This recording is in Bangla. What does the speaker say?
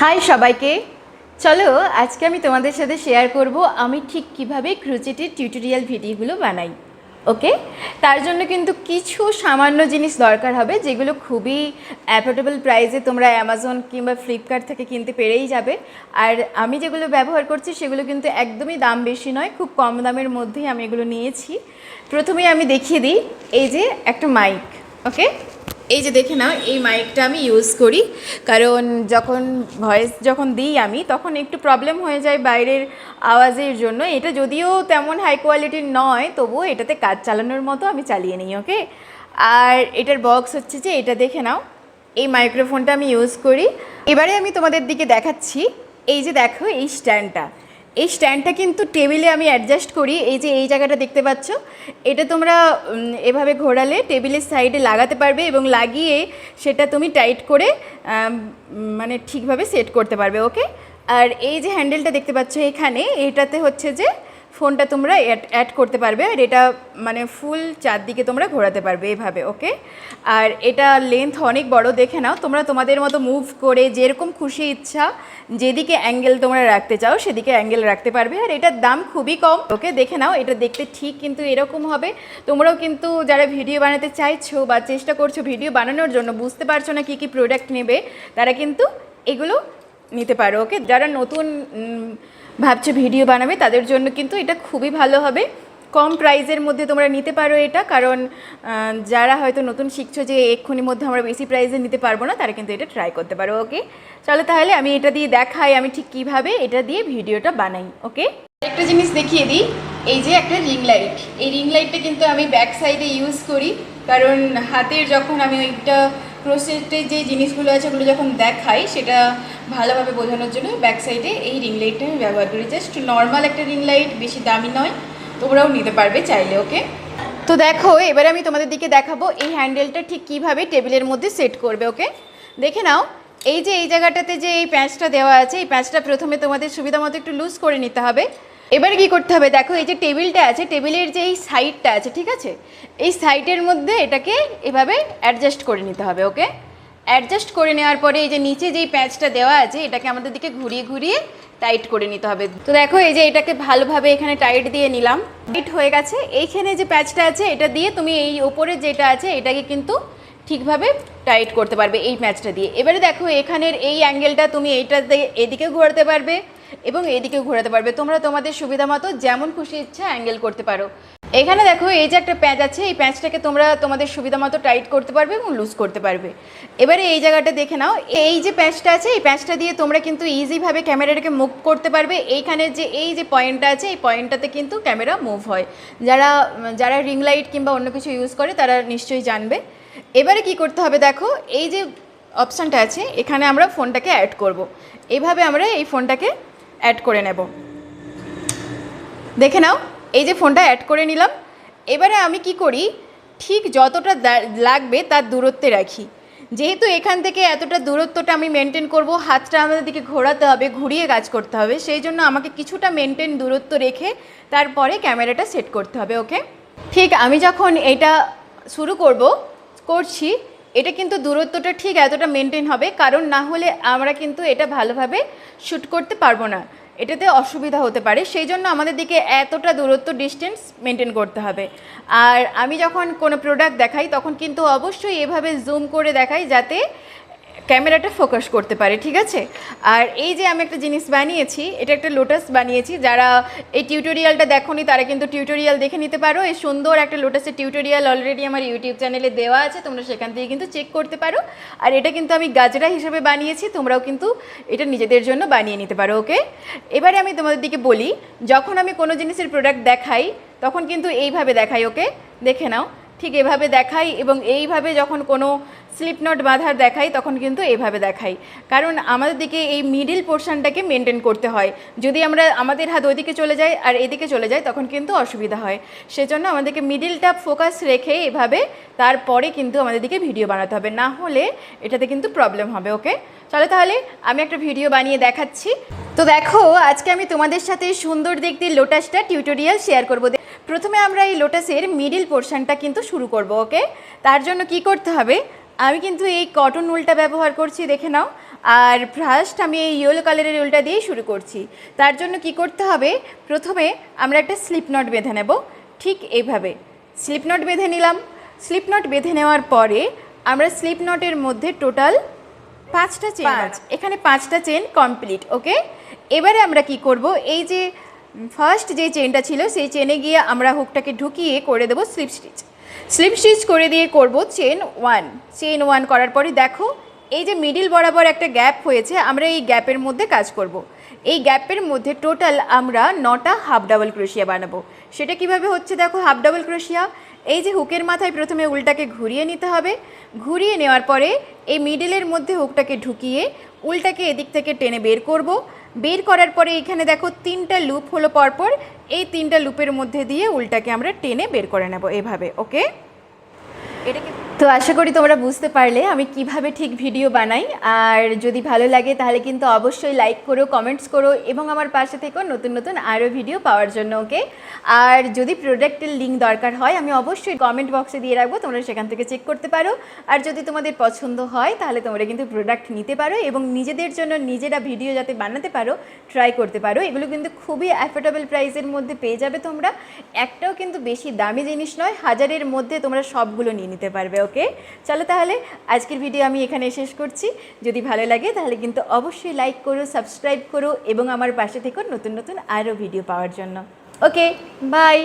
হাই সবাইকে। চলো আজকে আমি তোমাদের সাথে শেয়ার করব আমি ঠিক কিভাবে ক্রোচেটের টিউটোরিয়াল ভিডিওগুলো বানাই। ওকে, তার জন্য কিন্তু কিছু সামান্য জিনিস দরকার হবে যেগুলো খুবই অ্যাফোর্ডেবল প্রাইসে তোমরা অ্যামাজন কিংবা ফ্লিপকার্ট থেকে কিনতে পেরেই যাবে। আর আমি যেগুলো ব্যবহার করছি সেগুলো কিন্তু একদমই দাম বেশি নয়, খুব কম দামের মধ্যেই আমি এগুলো নিয়েছি। প্রথমেই আমি দেখিয়ে দিই, এই যে একটা মাইক। ওকে, এই যে দেখে নাও, এই মাইকটা আমি ইউজ করি কারণ ভয়েস যখন দিই আমি তখন একটু প্রবলেম হয়ে যায় বাইরের আওয়াজের জন্য। এটা যদিও তেমন হাই কোয়ালিটির নয়, তবুও এটাতে কাজ চালানোর মতো আমি চালিয়ে নিই। ওকে, আর এটার বক্স হচ্ছে যে এটা দেখে নাও, এই মাইক্রোফোনটা আমি ইউজ করি। এবারে আমি তোমাদের দিকে দেখাচ্ছি, এই যে দেখো এই স্ট্যান্ডটা কিন্তু টেবিলে আমি অ্যাডজাস্ট করি। এই যে এই জায়গাটা দেখতে পাচ্ছ, এটা তোমরা এভাবে ঘোরালে টেবিলের সাইডে লাগাতে পারবে এবং লাগিয়ে সেটা তুমি টাইট করে মানে ঠিকভাবে সেট করতে পারবে। ওকে, আর এই যে হ্যান্ডেলটা দেখতে পাচ্ছ এখানে, এটাতে হচ্ছে যে ফোনটা তোমরা অ্যাড করতে পারবে আর এটা মানে ফুল চারদিকে তোমরা ঘোরাতে পারবে এভাবে। ওকে, আর এটা লেন্থ অনেক বড়, দেখে নাও, তোমরা তোমাদের মতো মুভ করে যেরকম খুশি ইচ্ছা যেদিকে অ্যাঙ্গেল তোমরা রাখতে চাও সেদিকে অ্যাঙ্গেল রাখতে পারবে। আর এটার দাম খুবই কম। ওকে, দেখে নাও, এটা দেখতে ঠিক কিন্তু এরকম হবে। তোমরাও কিন্তু যারা ভিডিও বানাতে চাইছো বা চেষ্টা করছো ভিডিও বানানোর জন্য, বুঝতে পারছো না কী কী প্রোডাক্ট নেবে, তারা কিন্তু এগুলো নিতে পারো। ওকে, যারা নতুন ভাবছো ভিডিও বানাবে তাদের জন্য কিন্তু এটা খুবই ভালো হবে। কম প্রাইসের মধ্যে তোমরা নিতে পারো এটা, কারণ যারা হয়তো নতুন শিখছো যে এক্ষুনি মধ্যে আমরা বেশি প্রাইসে নিতে পারবো না, তারা কিন্তু এটা ট্রাই করতে পারো। ওকে, চলো তাহলে আমি এটা দিয়ে দেখাই আমি ঠিক কীভাবে এটা দিয়ে ভিডিওটা বানাই। ওকে, একটা জিনিস দেখিয়ে দিই, এই যে একটা রিং লাইট, এই রিং লাইটটা কিন্তু আমি ব্যাক সাইডে ইউজ করি, কারণ হাতের যখন আমি ওইটা ক্রোশেটের যে জিনিসগুলো আছে ওগুলো যখন দেখাই সেটা ভালোভাবে বোঝানোর জন্য ব্যাক সাইডে এই রিং লাইটটা আমি ব্যবহার করি। জাস্ট নর্মাল একটা রিং লাইট, বেশি দামি নয়, তোমরাও নিতে পারবে চাইলে। ওকে, তো দেখো এবারে আমি তোমাদের দিকে দেখাবো এই হ্যান্ডেলটা ঠিক কীভাবে টেবিলের মধ্যে সেট করবে। ওকে, দেখে নাও, এই যে এই জায়গাটাতে যে এই প্যাঁচটা দেওয়া আছে, এই প্যাঁচটা প্রথমে তোমাদের সুবিধা মতো একটু লুজ করে নিতে হবে। এবারে কী করতে হবে, দেখো এই যে টেবিলটা আছে, টেবিলের যে এই সাইডটা আছে, ঠিক আছে, এই সাইডের মধ্যে এটাকে এভাবে অ্যাডজাস্ট করে নিতে হবে। ওকে, অ্যাডজাস্ট করে নেওয়ার পরে এই যে নিচে যেই প্যাঁচটা দেওয়া আছে এটাকে আমাদের দিকে ঘুরিয়ে ঘুরিয়ে টাইট করে নিতে হবে। তো দেখো এই যে এটাকে ভালোভাবে এখানে টাইট দিয়ে নিলাম, টাইট হয়ে গেছে। এইখানে যে প্যাঁচটা আছে এটা দিয়ে তুমি এই ওপরে যেটা আছে এটাকে কিন্তু ঠিকভাবে টাইট করতে পারবে এই প্যাঁচটা দিয়ে। এবারে দেখো এখানের এই অ্যাঙ্গেলটা তুমি এইটাতে এদিকে ঘোরাতে পারবে এবং এদিকে ঘোরাতে পারবে, তোমরা তোমাদের সুবিধা মতো যেমন খুশি ইচ্ছা অ্যাঙ্গেল করতে পারো। এখানে দেখো এই যে একটা প্যাঁচ আছে, এই প্যাঁচটাকে তোমরা তোমাদের সুবিধা মতো টাইট করতে পারবে এবং লুজ করতে পারবে। এবারে এই জায়গাটা দেখে নাও, এই যে প্যাঁচটা আছে এই প্যাঁচটা দিয়ে তোমরা কিন্তু ইজিভাবে ক্যামেরাটাকে মুভ করতে পারবে। এইখানে যে এই যে পয়েন্টটা আছে এই পয়েন্টটাতে কিন্তু ক্যামেরা মুভ হয়। যারা যারা রিং লাইট কিংবা অন্য কিছু ইউজ করে তারা নিশ্চয়ই জানবে। এবারে কি করতে হবে, দেখো এই যে অপশানটা আছে এখানে আমরা ফোনটাকে অ্যাড করব। এইভাবে আমরা এই ফোনটাকে অ্যাড করে নেব। দেখে নাও, এই যে ফোনটা অ্যাড করে নিলাম। এবারে আমি কি করি, ঠিক যতটা লাগবে তার দূরত্বে রাখি। যেহেতু এখান থেকে এতটা দূরত্বটা আমি মেনটেন করব, হাতটা আমাদের দিকে ঘোরাতে হবে, ঘুরিয়ে কাজ করতে হবে, সেই জন্য আমাকে কিছুটা মেনটেন দূরত্ব রেখে তারপরে ক্যামেরাটা সেট করতে হবে। ওকে, ঠিক আমি যখন এটা শুরু করছি এটা কিন্তু দূরত্বটা ঠিক এতটা মেনটেন হবে, কারণ না হলে আমরা কিন্তু এটা ভালোভাবে শ্যুট করতে পারবো না, এটাতে অসুবিধা হতে পারে। সেই জন্য আমাদের দিকে এতটা দূরত্ব ডিস্টেন্স মেনটেন করতে হবে। আর আমি যখন কোনো প্রোডাক্ট দেখাই তখন কিন্তু অবশ্যই এভাবে জুম করে দেখাই যাতে ক্যামেরাটা ফোকাস করতে পারে, ঠিক আছে। আর এই যে আমি একটা জিনিস বানিয়েছি, এটা একটা লোটাস বানিয়েছি, যারা এই টিউটোরিয়ালটা দেখোনি তারা কিন্তু টিউটোরিয়াল দেখে নিতে পারো। এই সুন্দর একটা লোটাসের টিউটোরিয়াল অলরেডি আমার ইউটিউব চ্যানেলে দেওয়া আছে, তোমরা সেখান থেকে কিন্তু চেক করতে পারো। আর এটা কিন্তু আমি গাজরা হিসেবে বানিয়েছি, তোমরাও কিন্তু এটা নিজেদের জন্য বানিয়ে নিতে পারো। ওকে, এবারে আমি তোমাদের দিকে বলি, যখন আমি কোনো জিনিসের প্রোডাক্ট দেখাই তখন কিন্তু এইভাবে দেখাই। ওকে, দেখে নাও, ঠিক এভাবে দেখাই এবং এইভাবে যখন কোনো স্লিপ নট বাঁধার দেখাই তখন কিন্তু এইভাবে দেখাই, কারণ আমাদের দিকে এই মিডিল পোর্শনটাকে মেনটেন করতে হয়। যদি আমাদের হাত ওইদিকে চলে যায় আর এদিকে চলে যায় তখন কিন্তু অসুবিধা হয়। সেজন্য আমাদেরকে মিডিলটা ফোকাস রেখে এভাবে তারপরে কিন্তু আমাদের দিকে ভিডিও বানাতে হবে, না হলে এটাতে কিন্তু প্রবলেম হবে। ওকে, চলো তাহলে আমি একটা ভিডিও বানিয়ে দেখাচ্ছি। তো দেখো আজকে আমি তোমাদের সাথে সুন্দর দেখতে লোটাসটা টিউটোরিয়াল শেয়ার করব। প্রথমে আমরা এই লোটাসের মিডিল পোর্শনটা কিন্তু শুরু করব। ওকে, তার জন্য কি করতে হবে, আমি কিন্তু এই কটন উলটা ব্যবহার করছি, দেখে নাও। আর ফার্স্ট আমি এই ইয়েলো কালারের উলটা দিয়ে শুরু করছি। তার জন্য কি করতে হবে, প্রথমে আমরা একটা স্লিপ নট বেঁধে নেব। ঠিক এইভাবে স্লিপ নট বেঁধে নিলাম। স্লিপ নট বেঁধে নেওয়ার পরে আমরা স্লিপ নটের মধ্যে টোটাল 5টা চেন, এখানে 5টা চেন কমপ্লিট। ওকে, এবারে আমরা কি করব, এই যে ফার্স্ট যে চেনটা ছিল সেই চেনে গিয়ে আমরা হুকটাকে ঢুকিয়ে করে দেবো স্লিপ স্টিচ। স্লিপ স্টিচ করে দিয়ে করব চেন 1। চেন 1 করার পরে দেখো এই যে মিডিল বরাবর একটা গ্যাপ হয়েছে, আমরা এই গ্যাপের মধ্যে কাজ করব। এই গ্যাপের মধ্যে টোটাল আমরা 9টা হাফ ডাবল ক্রোশিয়া বানাবো। সেটা কিভাবে হচ্ছে দেখো, হাফ ডাবল ক্রোশিয়া, এই যে হুকের মাথায় প্রথমে উলটাকে ঘুরিয়ে নিতে হবে। ঘুরিয়ে নেওয়ার পরে এই মিডিলের মধ্যে হুকটাকে ঢুকিয়ে উলটাকে এদিক থেকে টেনে বের করব। বের করার পরে এখানে দেখো 3টা লুপ হলো পরপর, এই 3টা লুপের মধ্যে দিয়ে উলটাকে আমরা টেনে বের করে নেব এভাবে। ওকে, এটাকে তো আশা করি তোমরা বুঝতে পারলে আমি কিভাবে ঠিক ভিডিও বানাই। আর যদি ভালো লাগে তাহলে কিন্তু অবশ্যই লাইক করো, কমেন্টস করো এবং আমার পাশে থেকো নতুন নতুন আরও ভিডিও পাওয়ার জন্য। ওকে, আর যদি প্রোডাক্টের লিঙ্ক দরকার হয় আমি অবশ্যই কমেন্ট বক্সে দিয়ে রাখবো, তোমরা সেখান থেকে চেক করতে পারো। আর যদি তোমাদের পছন্দ হয় তাহলে তোমরা কিন্তু প্রোডাক্ট নিতে পারো এবং নিজেদের জন্য নিজেরা ভিডিও যাতে বানাতে পারো ট্রাই করতে পারো। এগুলো কিন্তু খুবই অ্যাফোর্ডেবল প্রাইসের মধ্যে পেয়ে যাবে তোমরা, একটাও কিন্তু বেশি দামি জিনিস নয়, 1000-এর মধ্যে তোমরা সবগুলো নিয়ে নিতে পারবে। ওকে, চলো তাহলে আজকের ভিডিও আমি এখানে শেষ করছি। যদি ভালো লাগে তাহলে কিন্তু অবশ্যই লাইক করো, সাবস্ক্রাইব করো এবং আমার পাশে থেকো নতুন নতুন আরও ভিডিও পাওয়ার জন্য। ওকে, বাই।